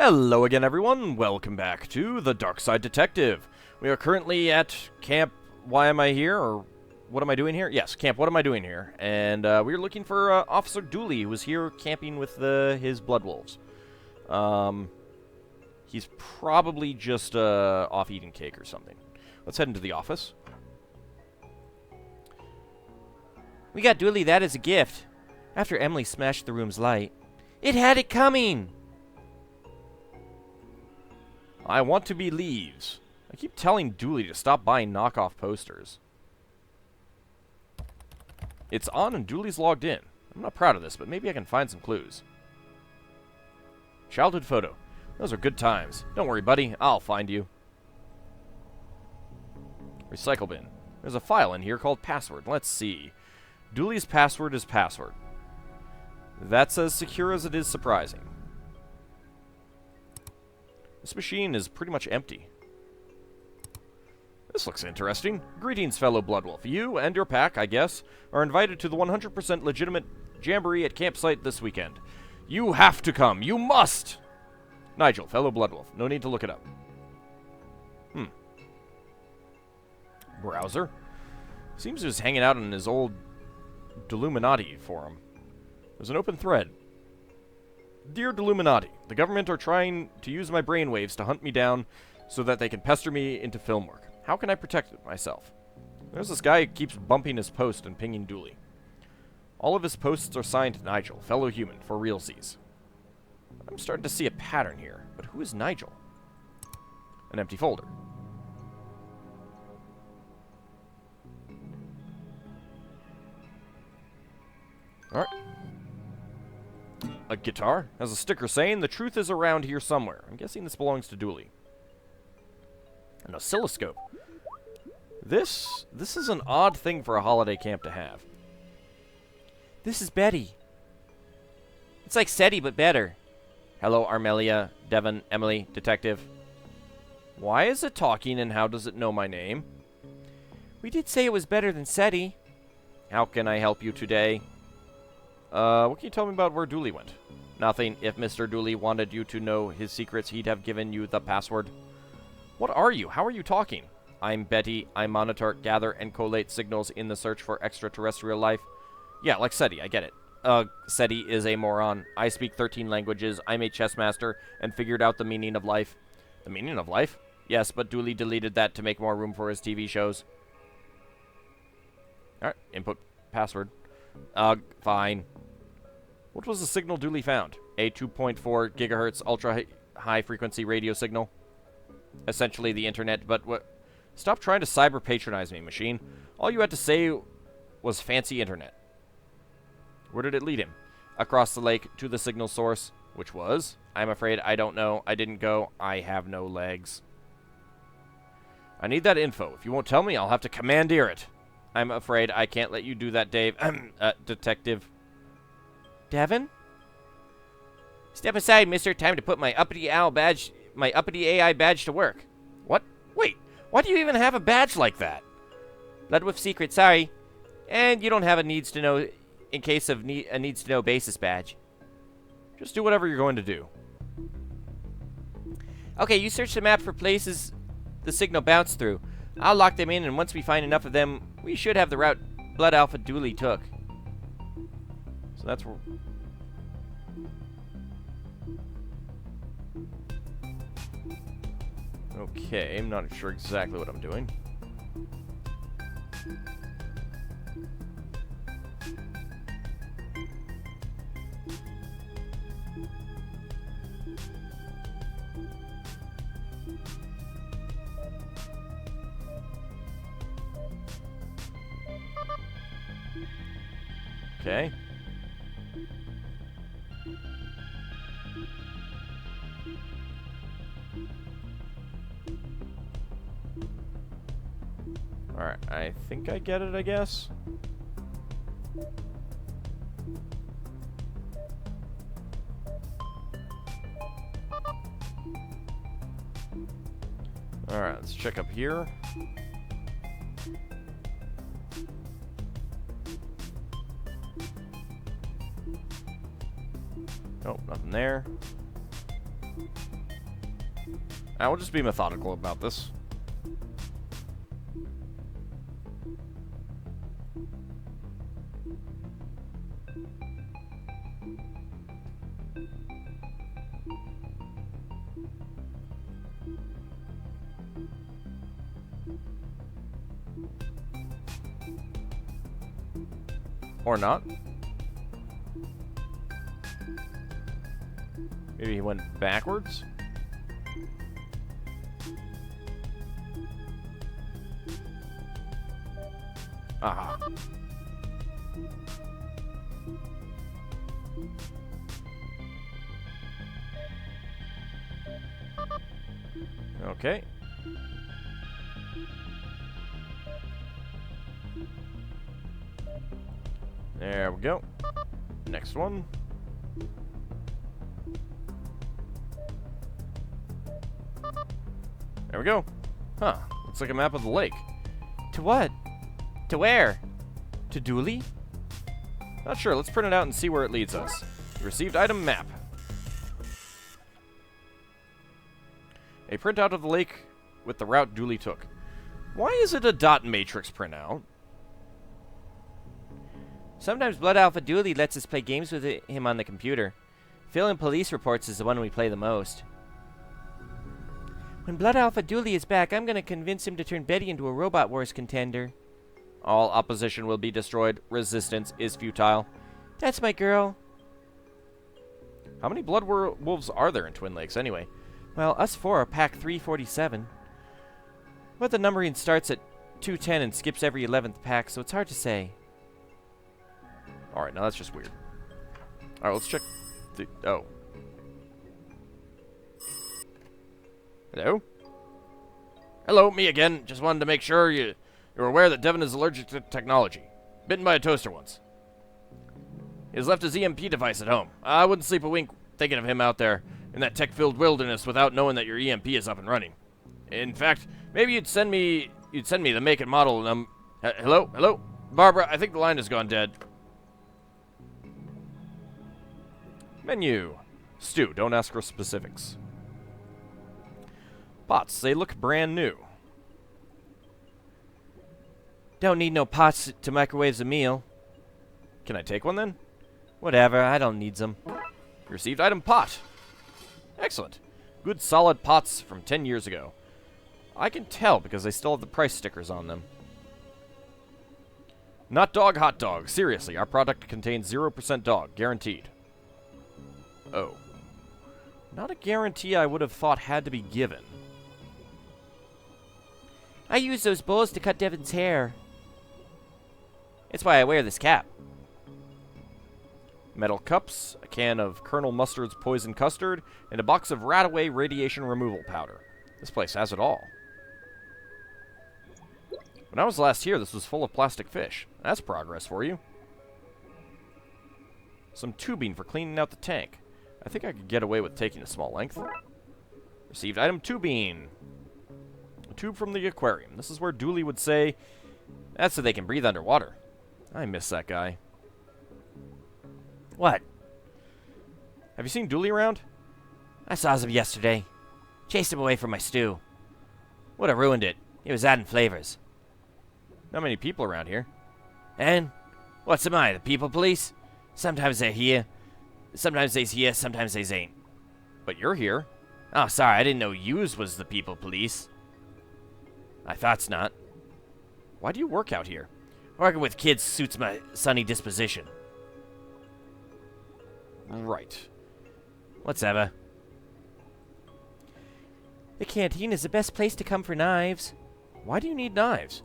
Hello again, everyone. Welcome back to the Darkside Detective. We are currently at Camp Why Am I Here? Or What Am I Doing Here? Yes, Camp What Am I Doing Here? And we're looking for Officer Dooley, who was here camping with his blood wolves. He's probably just off eating cake or something. Let's head into the office. We got Dooley that as a gift. After Emily smashed the room's light. It had it coming! I want to be Leaves. I keep telling Dooley to stop buying knockoff posters. It's on and Dooley's logged in. I'm not proud of this, but maybe I can find some clues. Childhood photo. Those are good times. Don't worry, buddy. I'll find you. Recycle bin. There's a file in here called password. Let's see. Dooley's password is password. That's as secure as it is surprising. This machine is pretty much empty. This looks interesting. Greetings, fellow Bloodwolf. You and your pack, I guess, are invited to the 100% legitimate jamboree at campsite this weekend. You have to come. You must! Nigel, fellow Bloodwolf. No need to look it up. Browser? Seems he was hanging out in his old Deluminati forum. There's an open thread. Dear Deluminati, the government are trying to use my brainwaves to hunt me down so that they can pester me into film work. How can I protect myself? There's this guy who keeps bumping his post and pinging Dooley. All of his posts are signed Nigel, fellow human, for realsies. I'm starting to see a pattern here, but who is Nigel? An empty folder. Alright. A guitar has a sticker saying the truth is around here somewhere. I'm guessing this belongs to Dooley. An oscilloscope. This is an odd thing for a holiday camp to have. This is Betty. It's like SETI, but better. Hello, Armelia, Devon, Emily, Detective. Why is it talking and how does it know my name? We did say it was better than SETI. How can I help you today? What can you tell me about where Dooley went? Nothing. If Mr. Dooley wanted you to know his secrets, he'd have given you the password. What are you? How are you talking? I'm Betty. I monitor, gather, and collate signals in the search for extraterrestrial life. Yeah, like SETI. I get it. SETI is a moron. I speak 13 languages. I'm a chess master and figured out the meaning of life. The meaning of life? Yes, but Dooley deleted that to make more room for his TV shows. Alright, input password. Fine. What was the signal Dooley found? A 2.4 gigahertz ultra-high-frequency radio signal? Essentially the internet, but what? Stop trying to cyber-patronize me, machine. All you had to say was fancy internet. Where did it lead him? Across the lake to the signal source, which was? I'm afraid I don't know. I didn't go. I have no legs. I need that info. If you won't tell me, I'll have to commandeer it. I'm afraid I can't let you do that, Dave. Detective. Devon? Step aside, mister. Time to put my uppity AI badge to work. What? Wait, why do you even have a badge like that? Bloodwolf secret, sorry. And you don't have a needs to know in case of a needs to know basis badge. Just do whatever you're going to do. Okay, you search the map for places the signal bounced through. I'll lock them in, and once we find enough of them, we should have the route Blood Alpha Dooley took. So that's where... Okay, I'm not sure exactly what I'm doing. Okay. Alright, I think I get it, I guess. Alright, let's check up here. Nope, nothing there. I will just be methodical about this. Or not. Maybe he went backwards? Aha. Okay. There we go. Next one. There we go. Huh. Looks like a map of the lake. To what? To where? To Dooley? Not sure. Let's print it out and see where it leads us. Received item map. A printout of the lake with the route Dooley took. Why is it a dot matrix printout? Sometimes Blood Alpha Dooley lets us play games with him on the computer. Filling police reports is the one we play the most. When Blood Alpha Dooley is back, I'm going to convince him to turn Betty into a Robot Wars contender. All opposition will be destroyed. Resistance is futile. That's my girl. How many blood wolves are there in Twin Lakes, anyway? Well, us four are pack 347. But the numbering starts at 210 and skips every 11th pack, so it's hard to say. Alright, now that's just weird. Alright, let's check the... Oh. Hello? Hello, me again. Just wanted to make sure you're aware that Devin is allergic to technology. Bitten by a toaster once. He has left his EMP device at home. I wouldn't sleep a wink thinking of him out there in that tech-filled wilderness without knowing that your EMP is up and running. In fact, maybe you'd send me the make and model and hello? Hello? Barbara, I think the line has gone dead. Menu. Stew, don't ask for specifics. Pots, they look brand new. Don't need no pots to microwave a meal. Can I take one then? Whatever, I don't need them. Received item pot. Excellent. Good solid pots from 10 years ago. I can tell because they still have the price stickers on them. Not dog, hot dog. Seriously, our product contains 0% dog. Guaranteed. Oh. Not a guarantee I would have thought had to be given. I use those bowls to cut Devin's hair. It's why I wear this cap. Metal cups, a can of Colonel Mustard's poison custard, and a box of Rataway radiation removal powder. This place has it all. When I was last here, this was full of plastic fish. That's progress for you. Some tubing for cleaning out the tank. I think I could get away with taking a small length. Received item tubing. A tube from the aquarium. This is where Dooley would say, that's so they can breathe underwater. I miss that guy. What? Have you seen Dooley around? I saw him yesterday. Chased him away from my stew. Would have ruined it. He was adding flavors. Not many people around here. And? What's am I, the people police? Sometimes they're here. Sometimes they's here, sometimes they's ain't. But you're here. Oh, sorry, I didn't know yous was the people police. I thought's not. Why do you work out here? Working with kids suits my sunny disposition. Right. Whatever. The canteen is the best place to come for knives. Why do you need knives?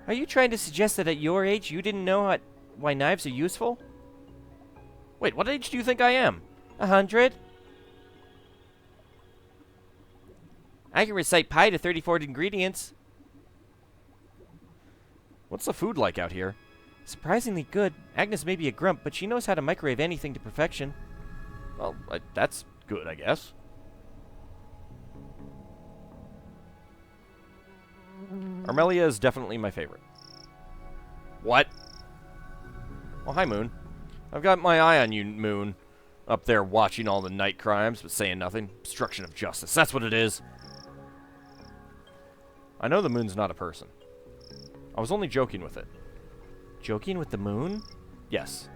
Are you trying to suggest that at your age you didn't know why knives are useful? Wait, what age do you think I am? 100? I can recite pi to 34 ingredients. What's the food like out here? Surprisingly good. Agnes may be a grump, but she knows how to microwave anything to perfection. Well, that's good, I guess. Armelia is definitely my favorite. What? Oh, hi, Moon. I've got my eye on you, Moon. Up there watching all the night crimes, but saying nothing. Obstruction of justice. That's what it is. I know the moon's not a person. I was only joking with it. Joking with the moon? Yes.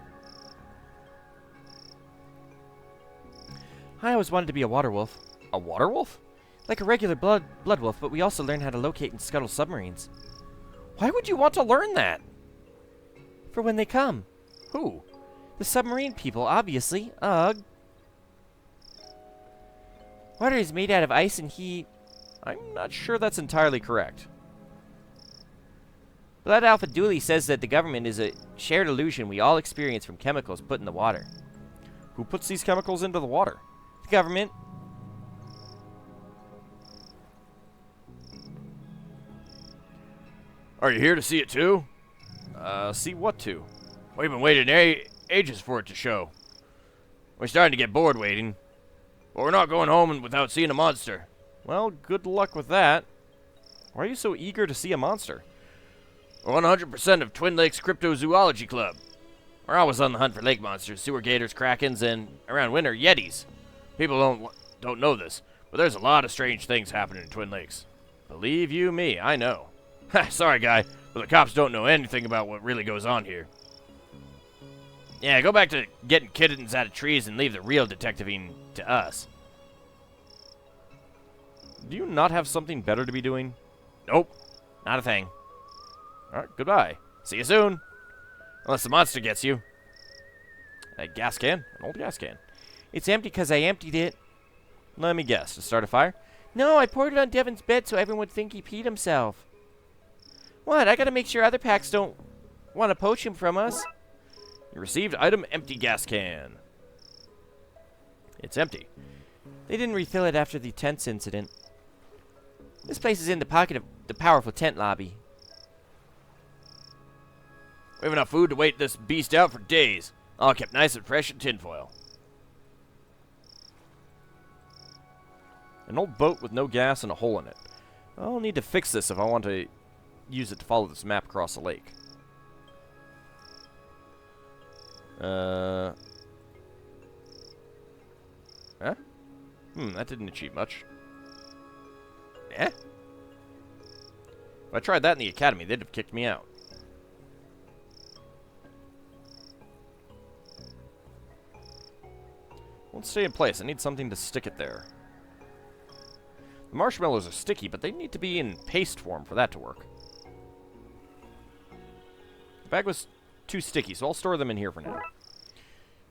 I always wanted to be a water wolf. A water wolf? Like a regular blood wolf, but we also learn how to locate and scuttle submarines. Why would you want to learn that? For when they come. Who? The submarine people, obviously. Ugh. Water is made out of ice and heat. I'm not sure that's entirely correct. Blood Alpha Dooley says that the government is a shared illusion we all experience from chemicals put in the water. Who puts these chemicals into the water? The government. Are you here to see it too? See what to? We've been waiting ages for it to show. We're starting to get bored waiting. But we're not going home without seeing a monster. Well, good luck with that. Why are you so eager to see a monster? We're 100% of Twin Lakes Cryptozoology Club. We're always on the hunt for lake monsters, sewer gators, krakens, and, around winter, yetis. People don't know this, but there's a lot of strange things happening in Twin Lakes. Believe you me, I know. Sorry, guy, but the cops don't know anything about what really goes on here. Yeah, go back to getting kittens out of trees and leave the real detectiving to us. Do you not have something better to be doing? Nope, not a thing. Alright, goodbye. See you soon. Unless the monster gets you. A gas can? An old gas can. It's empty because I emptied it. Let me guess. To start a fire? No, I poured it on Devin's bed so everyone would think he peed himself. What? I gotta make sure other packs don't want to poach him from us. You received item empty gas can. It's empty. They didn't refill it after the tents incident. This place is in the pocket of the powerful tent lobby. We have enough food to wait this beast out for days. All kept nice and fresh in tinfoil. An old boat with no gas and a hole in it. I'll need to fix this if I want to use it to follow this map across the lake. Huh? That didn't achieve much. Eh? If I tried that in the academy, they'd have kicked me out. Won't stay in place. I need something to stick it there. The marshmallows are sticky, but they need to be in paste form for that to work. The bag was too sticky, so I'll store them in here for now.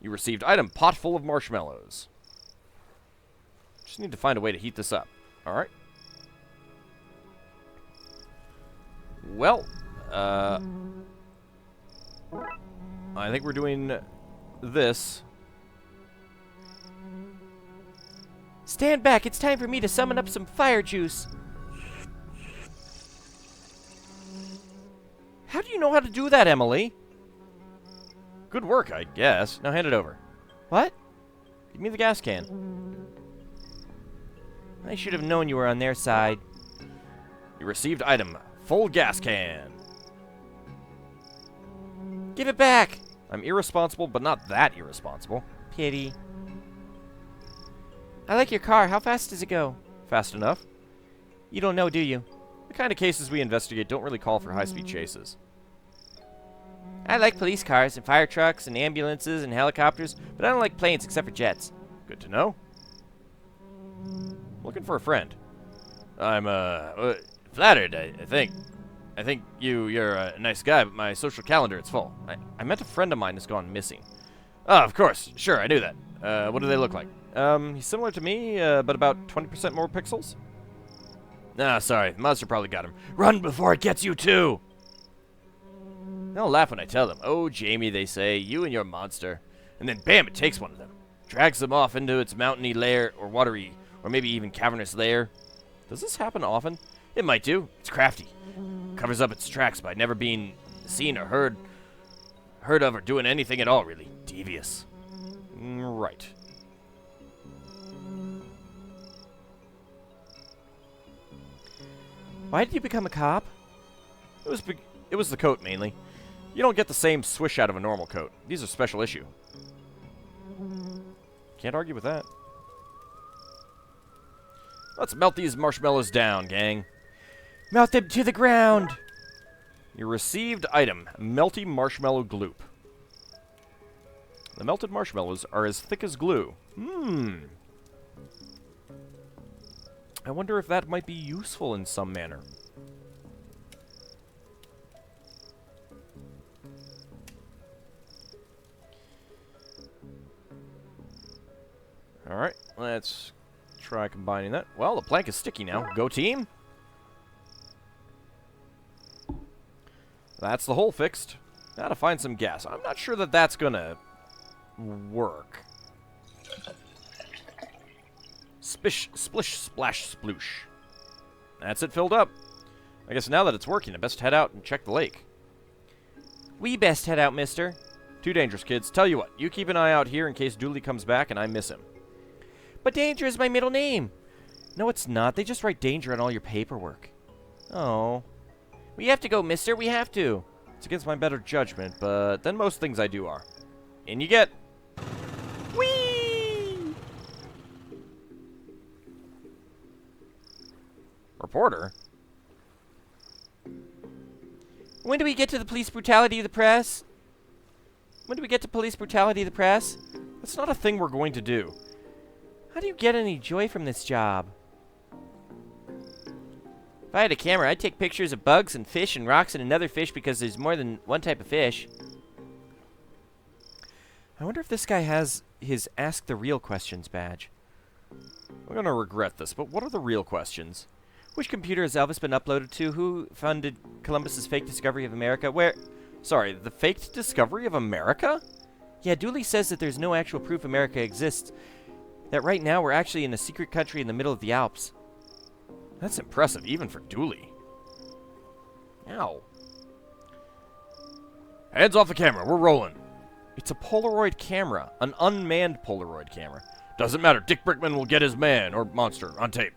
You received item pot full of marshmallows. Just need to find a way to heat this up. Alright. Well, I think we're doing this. Stand back, it's time for me to summon up some fire juice. How do you know how to do that, Emily? Good work, I guess. Now hand it over. What? Give me the gas can. I should have known you were on their side. You received item full gas can. Give it back! I'm irresponsible, but not that irresponsible. Pity. I like your car. How fast does it go? Fast enough. You don't know, do you? The kind of cases we investigate don't really call for high-speed chases. I like police cars and fire trucks and ambulances and helicopters, but I don't like planes except for jets. Good to know. Looking for a friend. I'm, flattered, I think. I think you're a nice guy, but my social calendar, it's full. I met a friend of mine has gone missing. Oh, of course. Sure, I knew that. What do they look like? He's similar to me, but about 20% more pixels. Nah, sorry. The monster probably got him. Run before it gets you, too! They'll laugh when I tell them. Oh, Jamie, they say, you and your monster. And then, bam, it takes one of them. Drags them off into its mountainy lair, or watery, or maybe even cavernous lair. Does this happen often? It might do. It's crafty. Covers up its tracks by never being seen or heard of or doing anything at all, really. Devious. Right. Why did you become a cop? It was the coat, mainly. You don't get the same swish out of a normal coat. These are special issue. Can't argue with that. Let's melt these marshmallows down, gang. Melt them to the ground! Your received item, melty marshmallow gloop. The melted marshmallows are as thick as glue. I wonder if that might be useful in some manner. Alright, let's try combining that. Well, the plank is sticky now. Go team! That's the hole fixed. Now to find some gas. I'm not sure that that's gonna work. Spish, splish, splash, sploosh. That's it filled up. I guess now that it's working, I best head out and check the lake. We best head out, mister. Too dangerous, kids. Tell you what, you keep an eye out here in case Dooley comes back and I miss him. But Danger is my middle name. No, it's not. They just write Danger on all your paperwork. Oh. We have to go, mister. We have to. It's against my better judgment, but then most things I do are. In you get. Whee! Reporter? When do we get to the police brutality of the press? When do we get to police brutality of the press? That's not a thing we're going to do. How do you get any joy from this job? If I had a camera, I'd take pictures of bugs and fish and rocks and another fish because there's more than one type of fish. I wonder if this guy has his Ask the Real Questions badge. We're going to regret this, but what are the real questions? Which computer has Elvis been uploaded to? Who funded Columbus's fake discovery of America? Where... Sorry, the faked discovery of America? Yeah, Dooley says that there's no actual proof America exists. That right now we're actually in a secret country in the middle of the Alps. That's impressive, even for Dooley. Ow. Hands off the camera, we're rolling. It's a Polaroid camera, an unmanned Polaroid camera. Doesn't matter, Dick Brickman will get his man, or monster, on tape.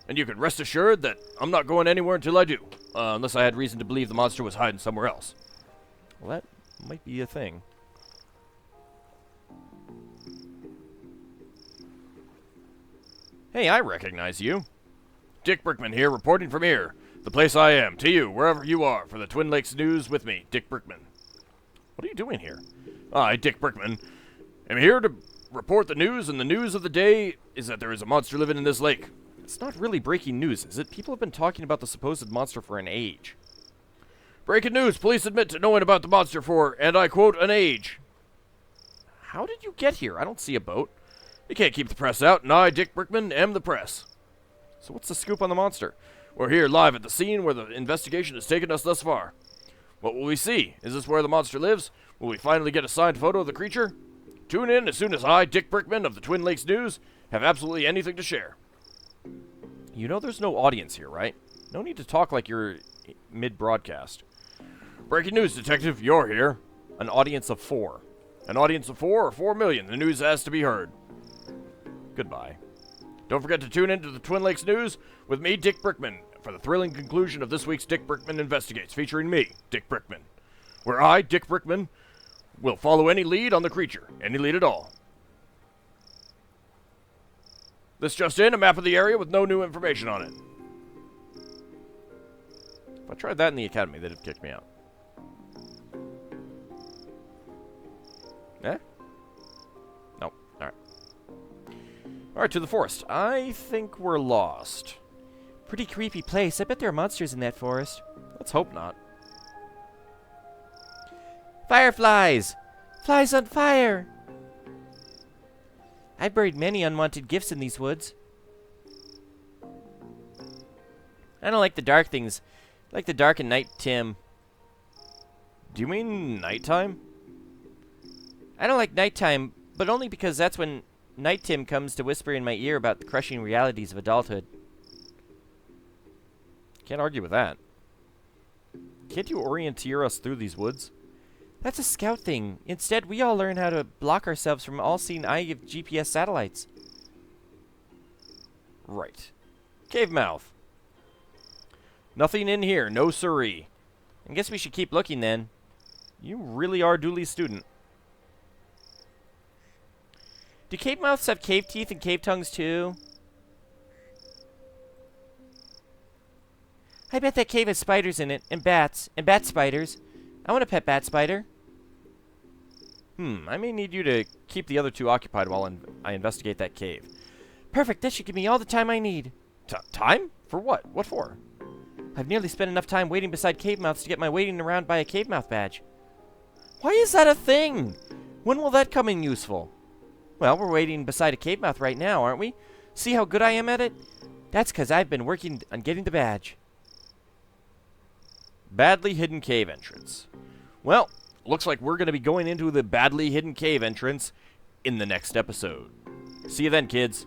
And you can rest assured that I'm not going anywhere until I do. Unless I had reason to believe the monster was hiding somewhere else. Well, that might be a thing. Hey, I recognize you. Dick Brickman here, reporting from here. The place I am, to you, wherever you are, for the Twin Lakes News with me, Dick Brickman. What are you doing here? I, Dick Brickman, am here to report the news, and the news of the day is that there is a monster living in this lake. It's not really breaking news, is it? People have been talking about the supposed monster for an age. Breaking news, police admit to knowing about the monster for, and I quote, an age. How did you get here? I don't see a boat. You can't keep the press out, and I, Dick Brickman, am the press. So what's the scoop on the monster? We're here live at the scene where the investigation has taken us thus far. What will we see? Is this where the monster lives? Will we finally get a signed photo of the creature? Tune in as soon as I, Dick Brickman of the Twin Lakes News, have absolutely anything to share. You know there's no audience here, right? No need to talk like you're mid-broadcast. Breaking news, Detective, you're here. An audience of 4. An audience of 4 or 4 million. The news has to be heard. Goodbye. Don't forget to tune in to the Twin Lakes News with me, Dick Brickman, for the thrilling conclusion of this week's Dick Brickman Investigates, featuring me, Dick Brickman, where I, Dick Brickman, will follow any lead on the creature, any lead at all. This just in, a map of the area with no new information on it. If I tried that in the academy, they'd have kicked me out. Eh? Nope. Alright. Alright, to the forest. I think we're lost. Pretty creepy place. I bet there are monsters in that forest. Let's hope not. Fireflies! Flies on fire! I've buried many unwanted gifts in these woods. I don't like the dark things. I like the dark and night, Tim. Do you mean nighttime? I don't like nighttime, but only because that's when Night Tim comes to whisper in my ear about the crushing realities of adulthood. Can't argue with that. Can't you orienteer us through these woods? That's a scout thing. Instead, we all learn how to block ourselves from all-seeing eye of GPS satellites. Right. Cave mouth. Nothing in here, no siree. I guess we should keep looking then. You really are Dooley's student. Do cave mouths have cave teeth and cave tongues too? I bet that cave has spiders in it, and bat spiders. I want a pet bat spider. I may need you to keep the other two occupied while I investigate that cave. Perfect, that should give me all the time I need. Time? For what? What for? I've nearly spent enough time waiting beside cave mouths to get my waiting around by a cave mouth badge. Why is that a thing? When will that come in useful? Well, we're waiting beside a cave mouth right now, aren't we? See how good I am at it? That's because I've been working on getting the badge. Badly hidden cave entrance. Well, looks like we're going to be going into the badly hidden cave entrance in the next episode. See you then, kids.